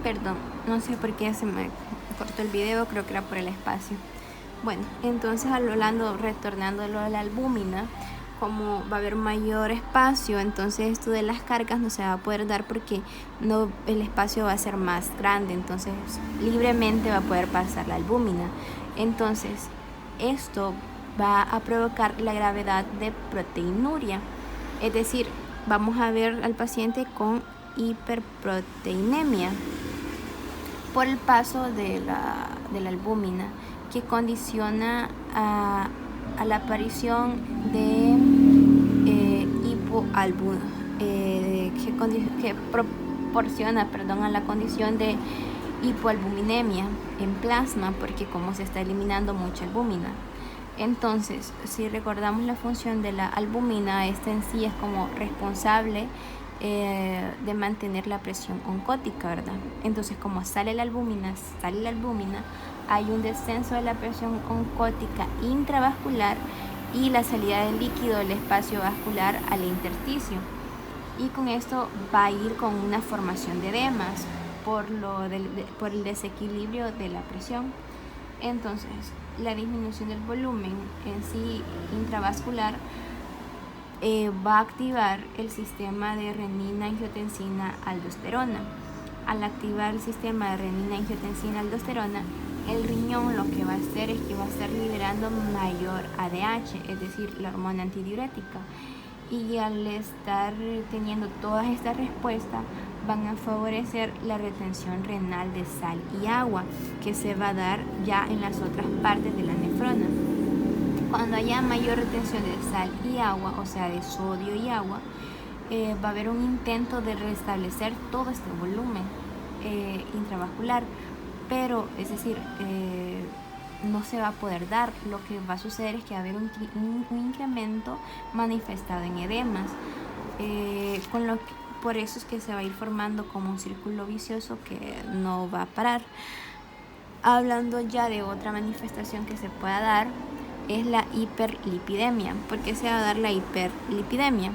Perdón, no sé por qué se me cortó el video, creo que era por el espacio. Bueno, entonces retornando a lo de la albúmina, como va a haber mayor espacio, entonces esto de las cargas no se va a poder dar porque no, el espacio va a ser más grande, entonces libremente va a poder pasar la albúmina. Entonces esto va a provocar la gravedad de proteinuria, es decir, vamos a ver al paciente con hiperproteinemia por el paso de la albúmina, que condiciona a la aparición de que proporciona a la condición de hipoalbuminemia en plasma, porque como se está eliminando mucha albúmina. Entonces, si recordamos la función de la albúmina, esta en sí es como responsable de mantener la presión oncótica, ¿verdad? Entonces, como sale la albúmina, hay un descenso de la presión oncótica intravascular y la salida del líquido del espacio vascular al intersticio. Y con esto va a ir con una formación de edemas por el desequilibrio de la presión. Entonces, la disminución del volumen en sí intravascular va a activar el sistema de renina-angiotensina-aldosterona. Al activar el sistema de renina-angiotensina-aldosterona, el riñón lo que va a hacer es que va a estar liberando mayor ADH, es decir, la hormona antidiurética. Y al estar teniendo todas estas respuestas, van a favorecer la retención renal de sal y agua, que se va a dar ya en las otras partes de la nefrona. Cuando haya mayor retención de sal y agua, o sea de sodio y agua, va a haber un intento de restablecer todo este volumen intravascular, pero es decir, no se va a poder dar. Lo que va a suceder es que va a haber un incremento manifestado en edemas, por eso es que se va a ir formando como un círculo vicioso que no va a parar. Hablando ya de otra manifestación que se pueda dar, es la hiperlipidemia. ¿Por qué se va a dar la hiperlipidemia?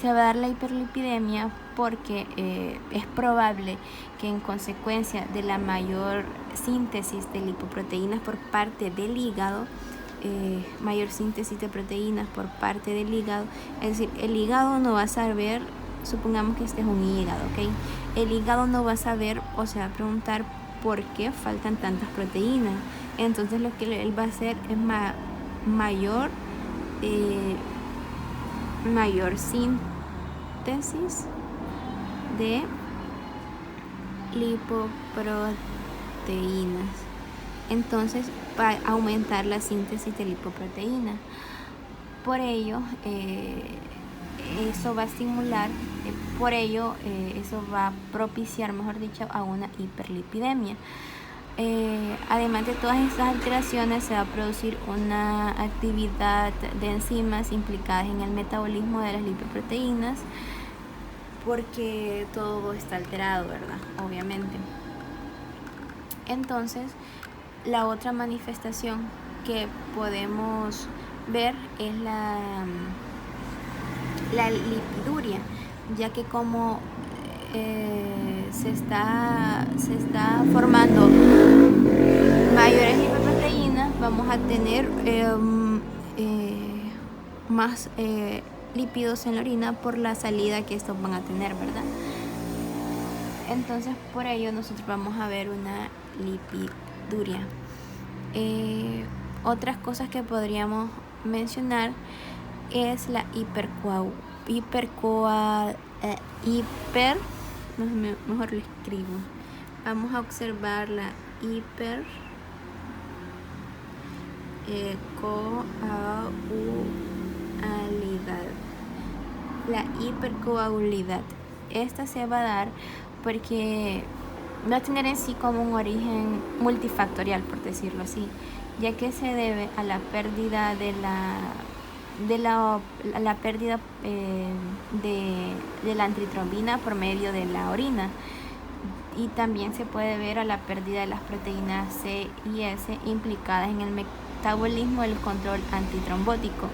Se va a dar la hiperlipidemia porque es probable que en consecuencia de la mayor síntesis de lipoproteínas por parte del hígado, mayor síntesis de proteínas por parte del hígado, es decir, el hígado no va a saber, supongamos que este es un hígado, ¿ok? El hígado no va a saber, o sea, va a preguntar por qué faltan tantas proteínas. Entonces lo que él va a hacer es mayor síntesis de lipoproteínas. Entonces va a aumentar la síntesis de lipoproteínas. Por ello, eso va a estimular, eso va a propiciar, mejor dicho, a una hiperlipidemia. Además de todas estas alteraciones, se va a producir una actividad de enzimas implicadas en el metabolismo de las lipoproteínas, porque todo está alterado, ¿verdad? Obviamente. Entonces, la otra manifestación que podemos ver es la lipiduria, ya que como se está formando mayores lipoproteínas, vamos a tener más lípidos en la orina por la salida que estos van a tener, ¿verdad? Entonces, por ello nosotros vamos a ver una lipiduria. Otras cosas que podríamos mencionar es la mejor lo escribo. Vamos a observar la hipercoagulidad. Esta se va a dar porque va a tener en sí como un origen multifactorial, por decirlo así, ya que se debe a la pérdida de la antitrombina por medio de la orina, y también se puede ver a la pérdida de las proteínas C y S implicadas en el metabolismo del control antitrombótico.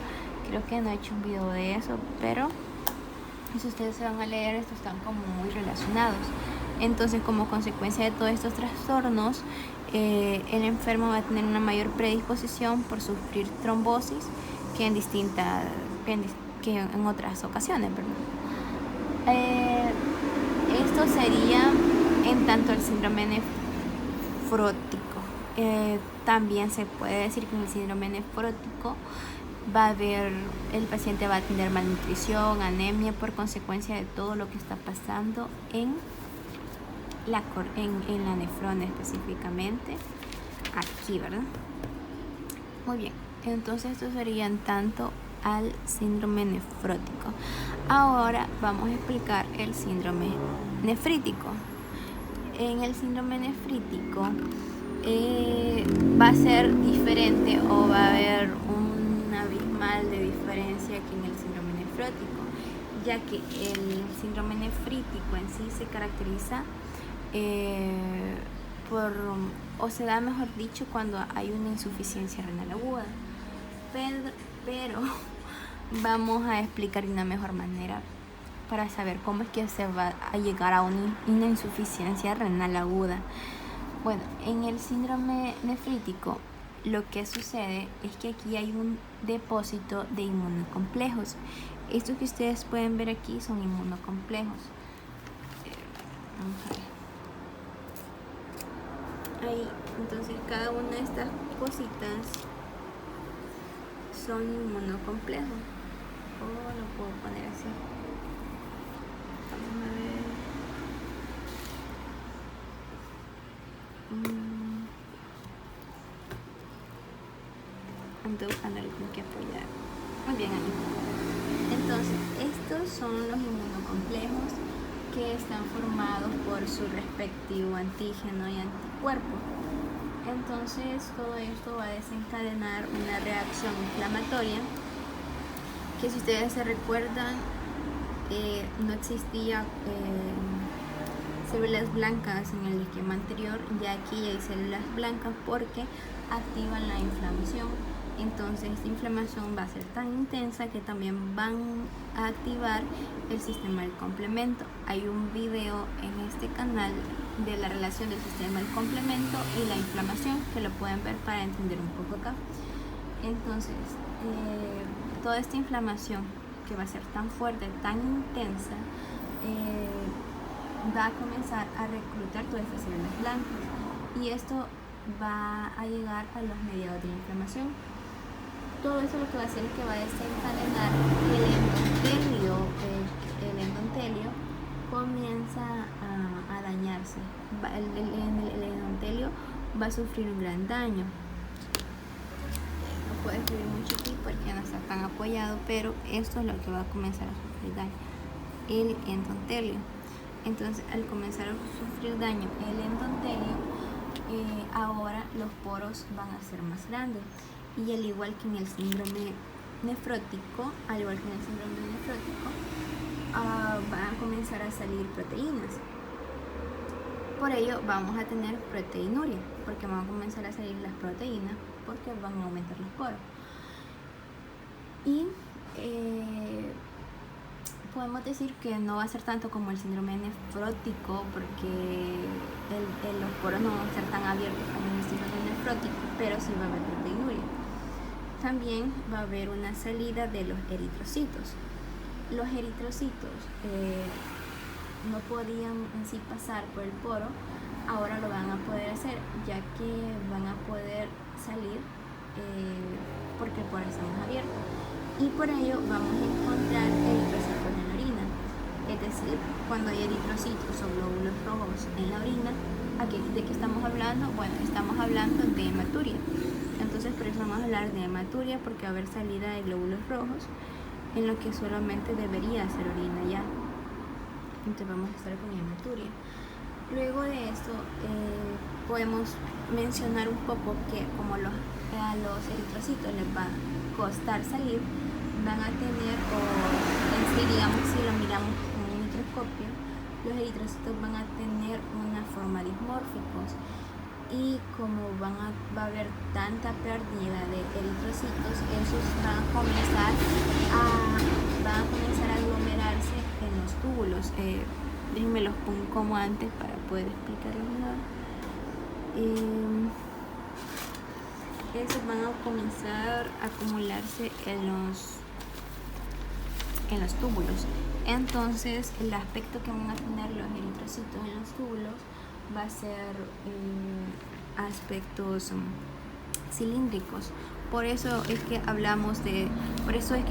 Creo que no he hecho un video de eso, pero si ustedes se van a leer, estos están como muy relacionados. Entonces, como consecuencia de todos estos trastornos, el enfermo va a tener una mayor predisposición por sufrir trombosis que que en otras ocasiones, ¿verdad? Esto sería en tanto el síndrome nefrótico. También se puede decir que en el síndrome nefrótico el paciente va a tener malnutrición, anemia por consecuencia de todo lo que está pasando en la nefrona específicamente aquí, ¿verdad? Muy bien, entonces estos serían tanto al síndrome nefrótico. Ahora vamos a explicar el síndrome nefrítico. En el síndrome nefrítico va a ser diferente o va a haber un abismal de diferencia que en el síndrome nefrótico, ya que el síndrome nefrítico en sí se caracteriza o se da, mejor dicho, cuando hay una insuficiencia renal aguda, pero vamos a explicar de una mejor manera para saber cómo es que se va a llegar a una insuficiencia renal aguda. Bueno, en el síndrome nefrítico lo que sucede es que aquí hay un depósito de inmunocomplejos. Estos que ustedes pueden ver aquí son inmunocomplejos. Vamos a ver. Ahí, entonces cada una de estas cositas son inmunocomplejos. Lo puedo poner así. Vamos a ver. Ando buscando algo con que apoyar. Muy bien, ahí. Entonces, estos son los inmunocomplejos que están formados por su respectivo antígeno y anticuerpo. Entonces, todo esto va a desencadenar una reacción inflamatoria que, si ustedes se recuerdan, no existía células blancas en el esquema anterior, ya aquí hay células blancas porque activan la inflamación. Entonces esta inflamación va a ser tan intensa que también van a activar el sistema del complemento. Hay un video en este canal de la relación del sistema del complemento y la inflamación que lo pueden ver para entender un poco acá. Entonces toda esta inflamación que va a ser tan fuerte, tan intensa, va a comenzar a reclutar todas estas células blancas y esto va a llegar a los mediados de la inflamación. Todo eso lo que va a hacer es que va a desencadenar el endontelio comienza a dañarse. El endontelio va a sufrir un gran daño. No puedo escribir mucho aquí porque no está tan apoyado, pero esto es lo que va a comenzar a sufrir daño, el endontelio. Entonces, al comenzar a sufrir daño el endontelio, ahora los poros van a ser más grandes. Y al igual que en el síndrome nefrótico, van a comenzar a salir proteínas. Por ello vamos a tener proteinuria, porque van a comenzar a salir las proteínas, porque van a aumentar los poros. Y podemos decir que no va a ser tanto como el síndrome nefrótico, porque los poros no van a ser tan abiertos como en el síndrome nefrótico, pero sí va a haber proteinuria. También va a haber una salida de los eritrocitos. Los eritrocitos no podían en sí pasar por el poro, ahora lo van a poder hacer, ya que van a poder salir porque el poro está más abierto. Y por ello vamos a encontrar eritrocitos en la orina. Es decir, cuando hay eritrocitos o glóbulos rojos en la orina, ¿de qué estamos hablando? Bueno, estamos hablando de hematuria. Entonces por eso vamos a hablar de hematuria, porque va a haber salida de glóbulos rojos en lo que solamente debería ser orina ya. Entonces vamos a estar con hematuria. Luego de esto podemos mencionar un poco que como a los eritrocitos les va a costar salir, van a tener, o en sí, digamos, si lo miramos con un microscopio, los eritrocitos van a tener una forma dismórficos. Y como va a haber tanta pérdida de eritrocitos, esos van a comenzar a aglomerarse en los túbulos. Déjenme los pongo como antes para poder explicarlo mejor. Esos van a comenzar a acumularse en los túbulos. Entonces el aspecto que van a tener los eritrocitos en los túbulos va a ser aspectos cilíndricos. Por eso es que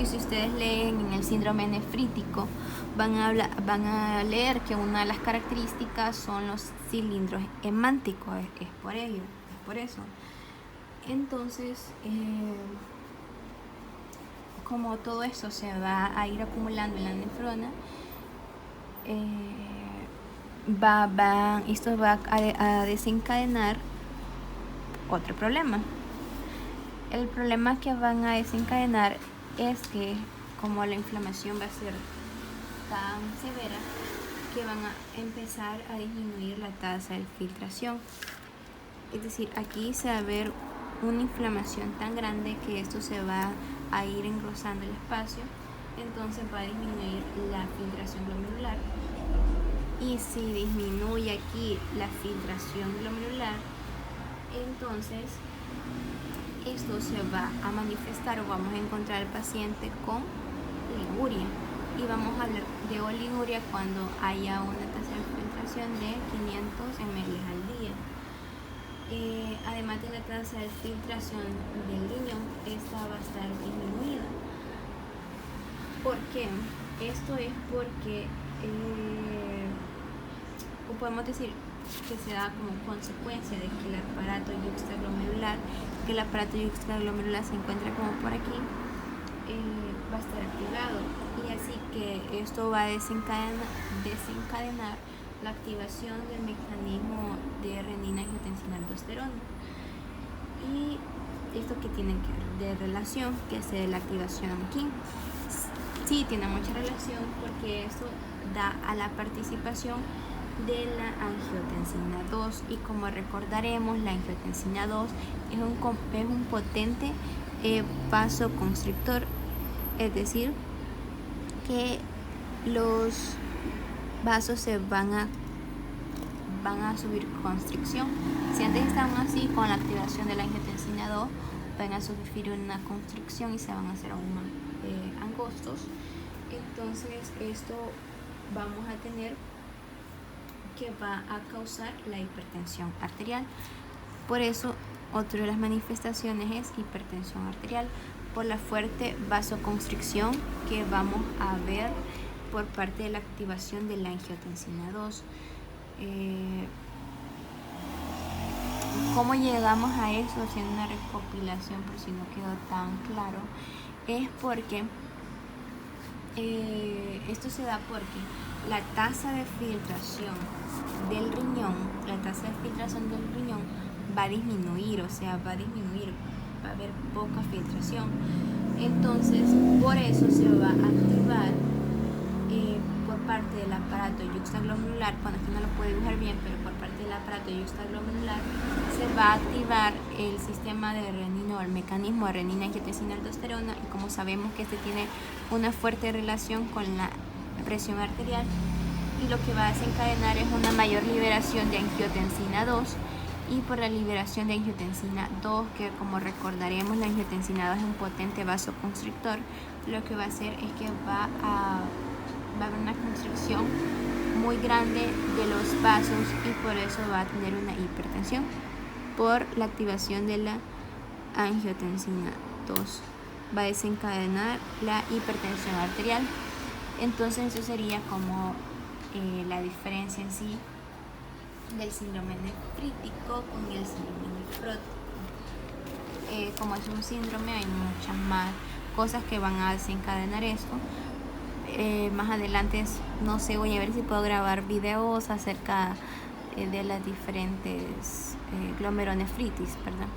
si ustedes leen en el síndrome nefrítico, van a leer que una de las características son los cilindros hemánticos. Es por eso. Entonces, como todo esto se va a ir acumulando en la nefrona, esto va a desencadenar otro problema. El problema que van a desencadenar es que, como la inflamación va a ser tan severa, que van a empezar a disminuir la tasa de filtración. Es decir, aquí se va a ver una inflamación tan grande que esto se va a ir engrosando el espacio, entonces va a disminuir la filtración glomerular. Y si disminuye aquí la filtración glomerular, entonces esto se va a manifestar, o vamos a encontrar al paciente con oliguria, y vamos a hablar de oliguria cuando haya una tasa de filtración de 500 ml al día. Además de la tasa de filtración del riñón, esta va a estar disminuida. ¿Por qué? Esto es porque, o podemos decir que se da como consecuencia de que el aparato yuxtaglomerular, se encuentra como por aquí, va a estar activado, y así que esto va a desencadenar la activación del mecanismo de renina-angiotensina-aldosterona. Y esto que tiene que ver de relación, que es la activación aquí, sí tiene mucha relación, porque esto da a la participación de la angiotensina 2, y como recordaremos, la angiotensina 2 es un potente vasoconstrictor, es decir, que los vasos se van a subir constricción. Si antes estaban así, con la activación de la angiotensina 2 van a sufrir una constricción y se van a hacer aún más angostos. Entonces esto vamos a tener que va a causar la hipertensión arterial. Por eso, otra de las manifestaciones es hipertensión arterial, por la fuerte vasoconstricción que vamos a ver por parte de la activación de la angiotensina 2. ¿Cómo llegamos a eso? Haciendo una recopilación, por si no quedó tan claro, es porque esto se da porque la tasa de filtración del riñón, va a disminuir, va a haber poca filtración. Entonces, por eso se va a activar por parte del aparato yuxtaglomerular, cuando es que no lo puede dibujar bien, pero por parte del aparato yuxtaglomerular se va a activar el sistema de renina, o el mecanismo de renina-angiotensina-aldosterona, y como sabemos que este tiene una fuerte relación con la presión arterial, y lo que va a desencadenar es una mayor liberación de angiotensina 2, y por la liberación de angiotensina 2, que como recordaremos, la angiotensina 2 es un potente vasoconstrictor, lo que va a hacer es que va a haber una constricción muy grande de los vasos, y por eso va a tener una hipertensión por la activación de la angiotensina 2. Va a desencadenar la hipertensión arterial. Entonces eso sería como la diferencia en sí del síndrome nefrítico con el síndrome nefrótico. Como es un síndrome, hay muchas más cosas que van a desencadenar esto. Más adelante, no sé, voy a ver si puedo grabar videos acerca de las diferentes glomerulonefritis, ¿verdad?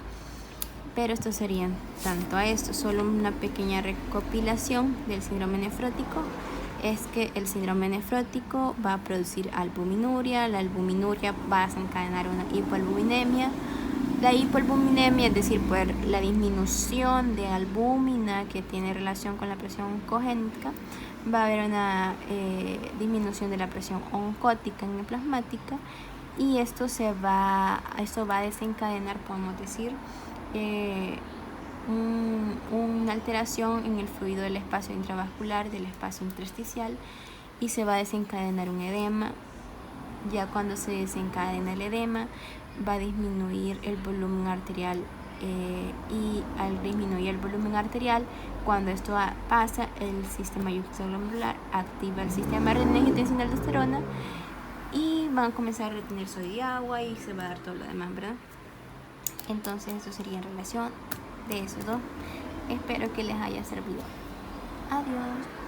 Pero esto sería tanto a esto, solo una pequeña recopilación del síndrome nefrótico. Es que el síndrome nefrótico va a producir albuminuria, la albuminuria va a desencadenar una hipoalbuminemia, La hipoalbuminemia, es decir, por la disminución de albúmina que tiene relación con la presión oncogénica, va a haber una disminución de la presión oncótica plasmática, y esto va a desencadenar, podemos decir, una alteración en el fluido del espacio intravascular, del espacio intersticial, y se va a desencadenar un edema. Ya cuando se desencadena el edema, va a disminuir el volumen arterial, y al disminuir el volumen arterial, cuando esto pasa, el sistema extraglomerular activa el sistema renina-angiotensina aldosterona y van a comenzar a retener sodio y agua, y se va a dar todo lo demás, ¿verdad? Entonces eso sería en relación de esos dos. Espero que les haya servido. Adiós.